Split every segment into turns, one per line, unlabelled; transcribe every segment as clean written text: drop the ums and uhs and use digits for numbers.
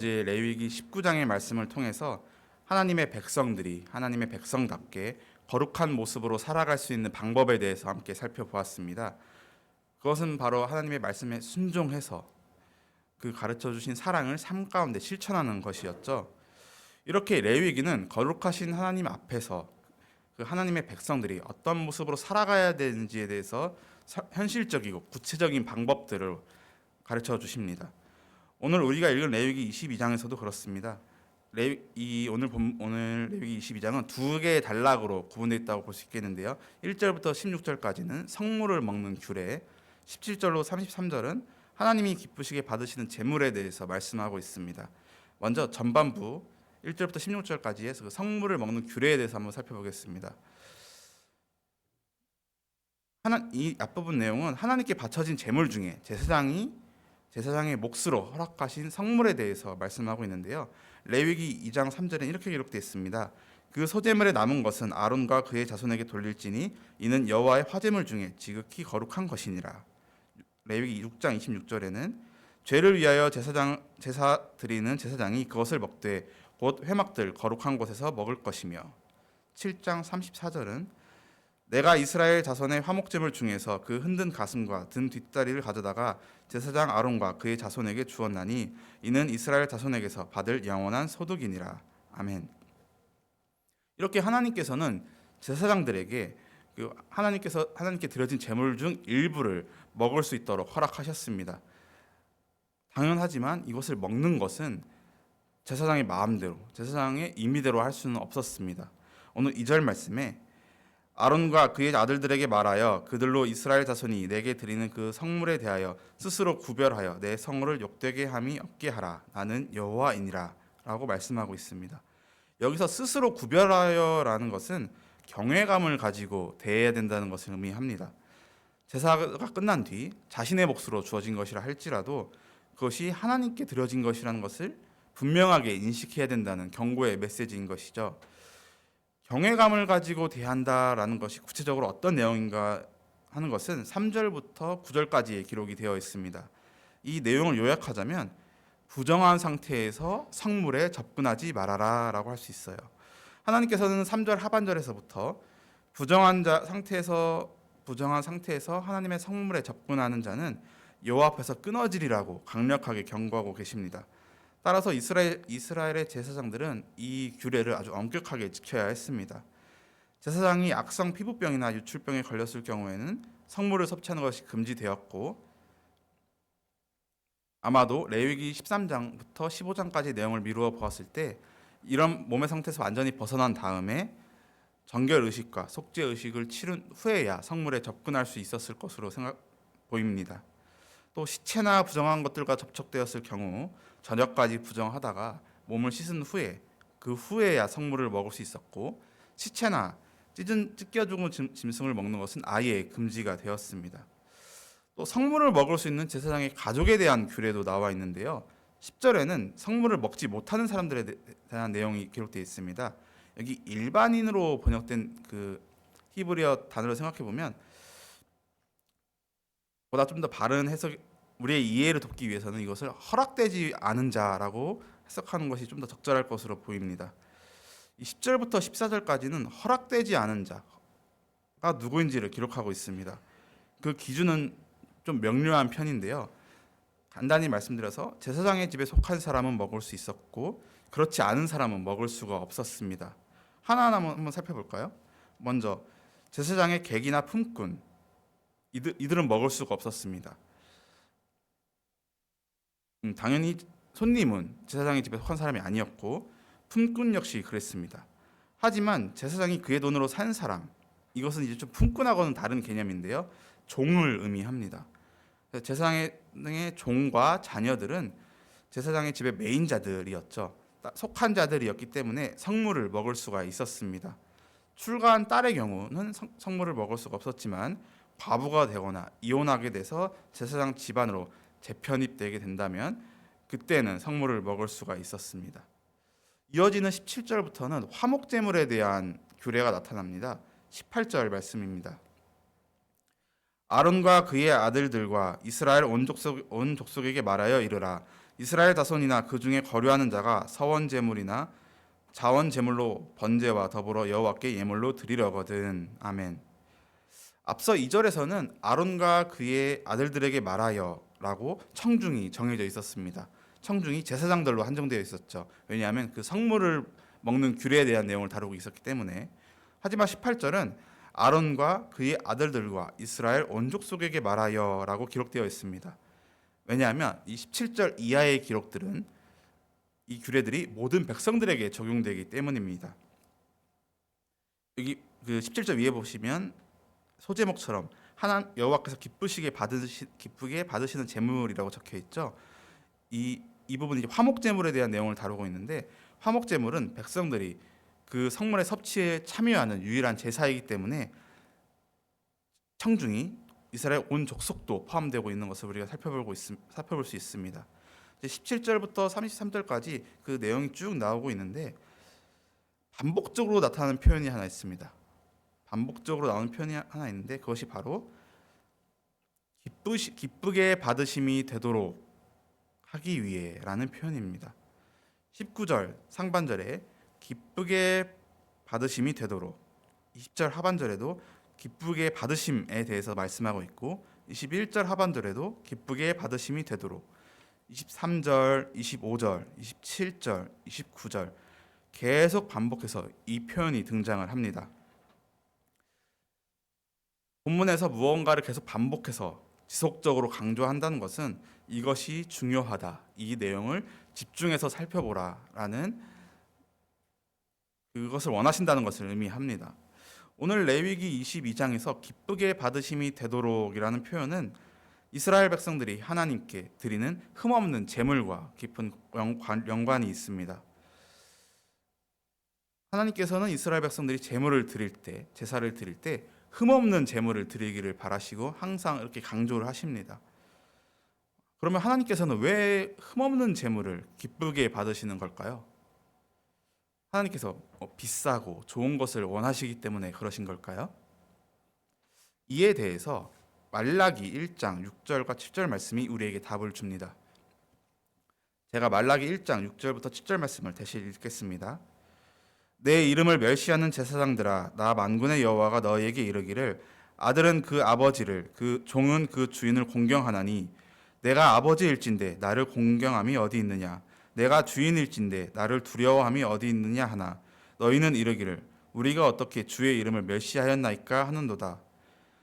이제 레위기 19장의 말씀을 통해서 하나님의 백성들이 하나님의 백성답게 거룩한 모습으로 살아갈 수 있는 방법에 대해서 함께 살펴보았습니다. 그것은 바로 하나님의 말씀에 순종해서 그 가르쳐 주신 사랑을 삶 가운데 실천하는 것이었죠. 이렇게 레위기는 거룩하신 하나님 앞에서 그 하나님의 백성들이 어떤 모습으로 살아가야 되는지에 대해서 현실적이고 구체적인 방법들을 가르쳐 주십니다. 오늘 우리가 읽은 레위기 22장에서도 그렇습니다. 오늘 레위기 22장은 두 개의 단락으로 구분되어 있다고 볼 수 있겠는데요. 1절부터 16절까지는 성물을 먹는 규례, 17절로 33절은 하나님이 기쁘시게 받으시는 제물에 대해서 말씀하고 있습니다. 먼저 전반부 1절부터 16절까지의 그 성물을 먹는 규례에 대해서 한번 살펴보겠습니다. 이 앞부분 내용은 하나님께 바쳐진 제물 중에 제사장의 몫으로 허락하신 성물에 대해서 말씀하고 있는데요. 레위기 2장 3절에 이렇게 기록되어 있습니다. 그 소제물에 남은 것은 아론과 그의 자손에게 돌릴지니 이는 여호와의 화제물 중에 지극히 거룩한 것이니라. 레위기 6장 26절에는 죄를 위하여 제사 드리는 제사장이 그것을 먹되 곧 회막들 거룩한 곳에서 먹을 것이며 7장 34절은 내가 이스라엘 자손의 화목제물 중에서 그 흔든 가슴과 든 뒷다리를 가져다가 제사장 아론과 그의 자손에게 주었나니 이는 이스라엘 자손에게서 받을 영원한 소득이니라. 아멘. 이렇게 하나님께서는 제사장들에게 하나님께 드려진 제물 중 일부를 먹을 수 있도록 허락하셨습니다. 당연하지만 이것을 먹는 것은 제사장의 마음대로, 제사장의 임의대로 할 수는 없었습니다. 오늘 2절 말씀에 아론과 그의 아들들에게 말하여 그들로 이스라엘 자손이 내게 드리는 그 성물에 대하여 스스로 구별하여 내 성물을 욕되게 함이 없게 하라. 나는 여호와이니라 라고 말씀하고 있습니다. 여기서 스스로 구별하여라는 것은 경외감을 가지고 대해야 된다는 것을 의미합니다. 제사가 끝난 뒤 자신의 몫으로 주어진 것이라 할지라도 그것이 하나님께 드려진 것이라는 것을 분명하게 인식해야 된다는 경고의 메시지인 것이죠. 경외감을 가지고 대한다라는 것이 구체적으로 어떤 내용인가 하는 것은 3절부터 9절까지의 기록이 되어 있습니다. 이 내용을 요약하자면 부정한 상태에서 성물에 접근하지 말아라 라고 할 수 있어요. 하나님께서는 3절 하반절에서부터 부정한 상태에서 하나님의 성물에 접근하는 자는 여호와 앞에서 끊어지리라고 강력하게 경고하고 계십니다. 따라서 이스라엘의 제사장들은 이 규례를 아주 엄격하게 지켜야 했습니다. 제사장이 악성 피부병이나 유출병에 걸렸을 경우에는 성물을 섭취하는 것이 금지되었고 아마도 레위기 13장부터 15장까지 내용을 미루어 보았을 때 이런 몸의 상태에서 완전히 벗어난 다음에 정결 의식과 속죄 의식을 치른 후에야 성물에 접근할 수 있었을 것으로 보입니다. 또 시체나 부정한 것들과 접촉되었을 경우 저녁까지 부정하다가 몸을 씻은 후에 그 후에야 성물을 먹을 수 있었고 시체나 찢겨 죽은 짐승을 먹는 것은 아예 금지가 되었습니다. 또 성물을 먹을 수 있는 제사장의 가족에 대한 규례도 나와 있는데요. 10절에는 성물을 먹지 못하는 사람들에 대한 내용이 기록되어 있습니다. 여기 일반인으로 번역된 그 히브리어 단어를 생각해 보면 보다 좀 더 바른 해석, 우리의 이해를 돕기 위해서는 이것을 허락되지 않은 자라고 해석하는 것이 좀 더 적절할 것으로 보입니다. 이 10절부터 14절까지는 허락되지 않은 자가 누구인지를 기록하고 있습니다. 그 기준은 좀 명료한 편인데요. 간단히 말씀드려서 제사장의 집에 속한 사람은 먹을 수 있었고 그렇지 않은 사람은 먹을 수가 없었습니다. 하나하나 한번 살펴볼까요? 먼저 제사장의 객이나 품꾼, 이들은 먹을 수가 없었습니다. 당연히 손님은 제사장의 집에 속한 사람이 아니었고 품꾼 역시 그랬습니다. 하지만 제사장이 그의 돈으로 산 사람, 이것은 이제 좀 품꾼하고는 다른 개념인데요. 종을 의미합니다. 제사장의 종과 자녀들은 제사장의 집의 메인자들이었죠. 속한 자들이었기 때문에 성물을 먹을 수가 있었습니다. 출가한 딸의 경우는 성물을 먹을 수가 없었지만 과부가 되거나 이혼하게 돼서 제사장 집안으로 재편입되게 된다면 그때는 성물을 먹을 수가 있었습니다. 이어지는 17절부터는 화목제물에 대한 규례가 나타납니다. 18절 말씀입니다. 아론과 그의 아들들과 이스라엘 온 족속에게 말하여 이르라. 이스라엘 자손이나 그 중에 거류하는 자가 서원 제물이나 자원 제물로 번제와 더불어 여호와께 예물로 드리려거든. 아멘. 앞서 2절에서는 아론과 그의 아들들에게 말하여라고 청중이 정해져 있었습니다. 청중이 제사장들로 한정되어 있었죠. 왜냐하면 그 성물을 먹는 규례에 대한 내용을 다루고 있었기 때문에. 하지만 18절은 아론과 그의 아들들과 이스라엘 온 족속에게 말하여라고 기록되어 있습니다. 왜냐하면 이 17절 이하의 기록들은 이 규례들이 모든 백성들에게 적용되기 때문입니다. 여기 그 17절 위에 보시면 소제목처럼 하나 여호와께서 기쁘게 받으시는 제물이라고 적혀 있죠. 이 부분이 화목 제물에 대한 내용을 다루고 있는데, 화목 제물은 백성들이 그 성물의 섭취에 참여하는 유일한 제사이기 때문에 청중이 이스라엘 온 족속도 포함되고 있는 것을 우리가 살펴볼 수 있습니다. 17절부터 33절까지 그 내용이 쭉 나오고 있는데 반복적으로 나타나는 표현이 하나 있습니다. 반복적으로 나오는 표현이 하나 있는데 그것이 바로 기쁘게 받으심이 되도록 하기 위해라는 표현입니다. 19절 상반절에 기쁘게 받으심이 되도록, 20절 하반절에도 기쁘게 받으심에 대해서 말씀하고 있고, 21절 하반절에도 기쁘게 받으심이 되도록, 23절, 25절, 27절, 29절 계속 반복해서 이 표현이 등장을 합니다. 본문에서 무언가를 계속 반복해서 지속적으로 강조한다는 것은 이것이 중요하다, 이 내용을 집중해서 살펴보라라는 그것을 원하신다는 것을 의미합니다. 오늘 레위기 22장에서 기쁘게 받으심이 되도록이라는 표현은 이스라엘 백성들이 하나님께 드리는 흠없는 제물과 깊은 연관이 있습니다. 하나님께서는 이스라엘 백성들이 제물을 드릴 때, 제사를 드릴 때 흠없는 제물을 드리기를 바라시고 항상 이렇게 강조를 하십니다. 그러면 하나님께서는 왜 흠없는 제물을 기쁘게 받으시는 걸까요? 하나님께서 비싸고 좋은 것을 원하시기 때문에 그러신 걸까요? 이에 대해서 말라기 1장 6절과 7절 말씀이 우리에게 답을 줍니다. 제가 말라기 1장 6절부터 7절 말씀을 다시 읽겠습니다. 내 이름을 멸시하는 제사장들아, 나 만군의 여호와가 너희에게 이르기를 아들은 그 아버지를, 그 종은 그 주인을 공경하나니 내가 아버지일진데 나를 공경함이 어디 있느냐, 내가 주인일진데 나를 두려워함이 어디 있느냐 하나, 너희는 이르기를 우리가 어떻게 주의 이름을 멸시하였나이까 하는도다.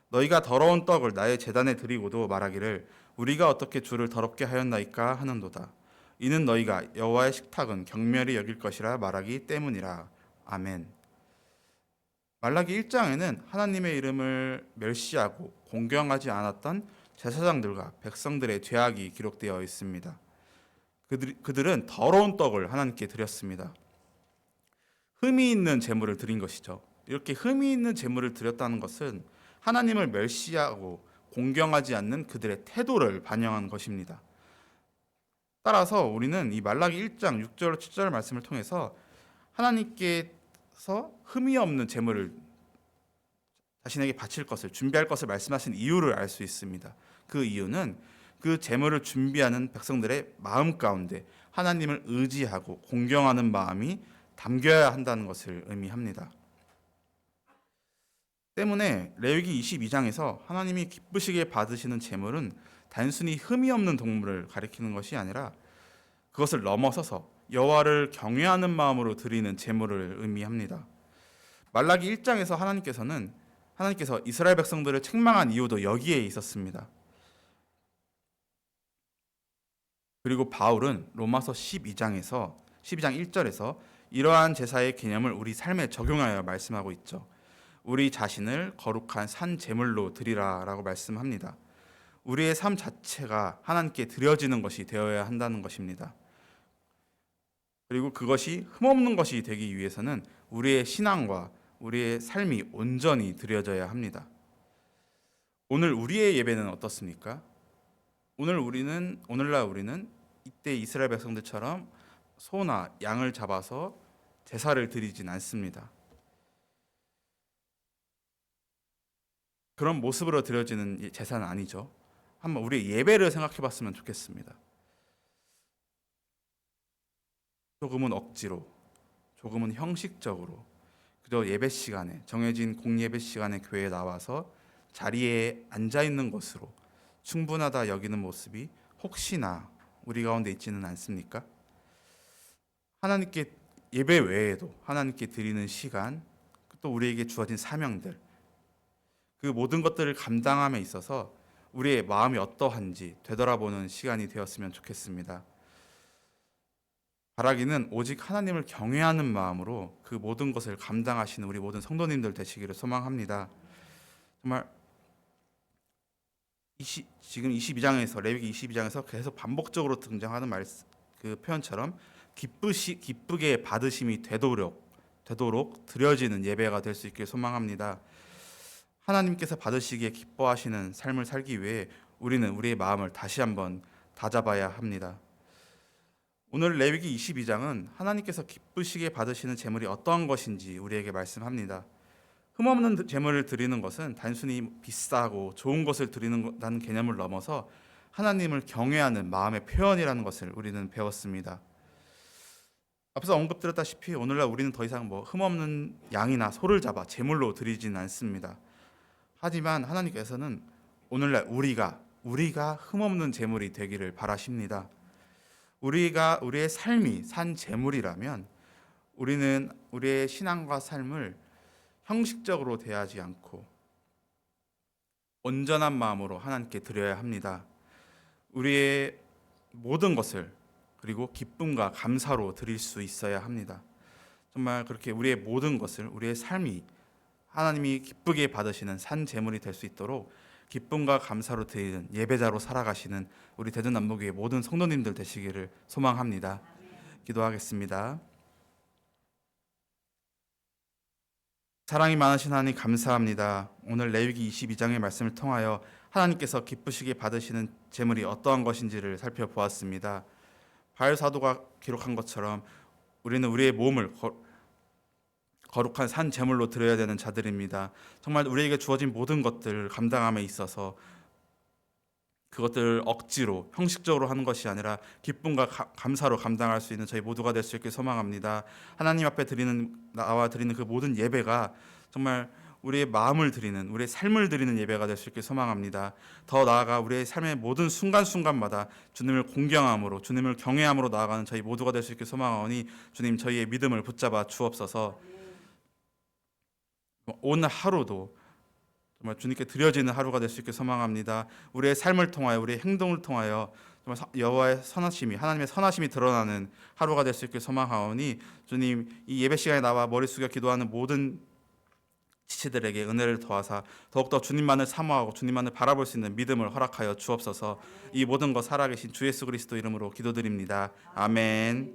너희가 더러운 떡을 나의 제단에 드리고도 말하기를 우리가 어떻게 주를 더럽게 하였나이까 하는도다. 이는 너희가 여호와의 식탁은 경멸히 여길 것이라 말하기 때문이라. 아멘. 말라기 1장에는 하나님의 이름을 멸시하고 공경하지 않았던 제사장들과 백성들의 죄악이 기록되어 있습니다. 그들은 더러운 떡을 하나님께 드렸습니다. 흠이 있는 제물을 드린 것이죠. 이렇게 흠이 있는 제물을 드렸다는 것은 하나님을 멸시하고 공경하지 않는 그들의 태도를 반영한 것입니다. 따라서 우리는 이 말라기 1장 6절 7절 말씀을 통해서 하나님께서 흠이 없는 제물을 자신에게 바칠 것을 준비할 것을 말씀하신 이유를 알 수 있습니다. 그 이유는 그 제물을 준비하는 백성들의 마음 가운데 하나님을 의지하고 공경하는 마음이 담겨야 한다는 것을 의미합니다. 때문에 레위기 22장에서 하나님이 기쁘시게 받으시는 제물은 단순히 흠이 없는 동물을 가리키는 것이 아니라 그것을 넘어서서 여호와를 경외하는 마음으로 드리는 제물을 의미합니다. 말라기 1장에서 하나님께서 이스라엘 백성들을 책망한 이유도 여기에 있었습니다. 그리고 바울은 로마서 12장 1절에서 이러한 제사의 개념을 우리 삶에 적용하여 말씀하고 있죠. 우리 자신을 거룩한 산 제물로 드리라라고 말씀합니다. 우리의 삶 자체가 하나님께 드려지는 것이 되어야 한다는 것입니다. 그리고 그것이 흠없는 것이 되기 위해서는 우리의 신앙과 우리의 삶이 온전히 드려져야 합니다. 오늘 우리의 예배는 어떻습니까? 오늘날 우리는 이때 이스라엘 백성들처럼 소나 양을 잡아서 제사를 드리진 않습니다. 그런 모습으로 드려지는 제사는 아니죠. 한번 우리의 예배를 생각해 봤으면 좋겠습니다. 조금은 억지로, 조금은 형식적으로 그저 예배 시간에, 정해진 공예배 시간에 교회에 나와서 자리에 앉아 있는 것으로 충분하다 여기는 모습이 혹시나 우리 가운데 있지는 않습니까? 하나님께 예배 외에도 하나님께 드리는 시간, 또 우리에게 주어진 사명들, 그 모든 것들을 감당함에 있어서 우리의 마음이 어떠한지 되돌아보는 시간이 되었으면 좋겠습니다. 바라기는 오직 하나님을 경외하는 마음으로 그 모든 것을 감당하시는 우리 모든 성도님들 되시기를 소망합니다. 정말 지금 22장에서 레위기 22장에서 계속 반복적으로 등장하는 그 표현처럼 기쁘게 받으심이 되도록 드려지는 예배가 될 수 있길 소망합니다. 하나님께서 받으시기에 기뻐하시는 삶을 살기 위해 우리는 우리의 마음을 다시 한번 다잡아야 합니다. 오늘 레위기 22장은 하나님께서 기쁘시게 받으시는 제물이 어떠한 것인지 우리에게 말씀합니다. 흠없는 제물을 드리는 것은 단순히 비싸고 좋은 것을 드리는다는 개념을 넘어서 하나님을 경외하는 마음의 표현이라는 것을 우리는 배웠습니다. 앞서 언급드렸다시피 오늘날 우리는 더 이상 흠없는 양이나 소를 잡아 제물로 드리지는 않습니다. 하지만 하나님께서는 오늘날 우리가 흠없는 제물이 되기를 바라십니다. 우리의 삶이 산 제물이라면 우리는 우리의 신앙과 삶을 형식적으로 대하지 않고 온전한 마음으로 하나님께 드려야 합니다. 우리의 모든 것을 그리고 기쁨과 감사로 드릴 수 있어야 합니다. 정말 그렇게 우리의 모든 것을, 우리의 삶이 하나님이 기쁘게 받으시는 산 제물이 될 수 있도록 기쁨과 감사로 드리는 예배자로 살아가시는 우리 대전남북교회 모든 성도님들 되시기를 소망합니다. 기도하겠습니다. 사랑이 많으신 하나님 감사합니다. 오늘 레위기 22장의 말씀을 통하여 하나님께서 기쁘시게 받으시는 제물이 어떠한 것인지를 살펴보았습니다. 바울 사도가 기록한 것처럼 우리는 우리의 몸을 거룩한 산 제물로 드려야 되는 자들입니다. 정말 우리에게 주어진 모든 것들을 감당함에 있어서 그것들을 억지로 형식적으로 하는 것이 아니라 기쁨과 감사로 감당할 수 있는 저희 모두가 될 수 있길 소망합니다. 하나님 앞에 나와 드리는 그 모든 예배가 정말 우리의 마음을 드리는, 우리의 삶을 드리는 예배가 될 수 있길 소망합니다. 더 나아가 우리의 삶의 모든 순간순간마다 주님을 공경함으로, 주님을 경외함으로 나아가는 저희 모두가 될 수 있길 소망하오니 주님 저희의 믿음을 붙잡아 주옵소서. 오늘 하루도 정말 주님께 드려지는 하루가 될 수 있게 소망합니다. 우리의 삶을 통하여, 우리의 행동을 통하여 정말 여호와의 선하심이, 하나님의 선하심이 드러나는 하루가 될 수 있게 소망하오니 주님 이 예배 시간에 나와 머리 숙여 기도하는 모든 지체들에게 은혜를 더하사 더욱더 주님만을 사모하고 주님만을 바라볼 수 있는 믿음을 허락하여 주옵소서. 이 모든 것 살아계신 주 예수 그리스도 이름으로 기도드립니다. 아멘.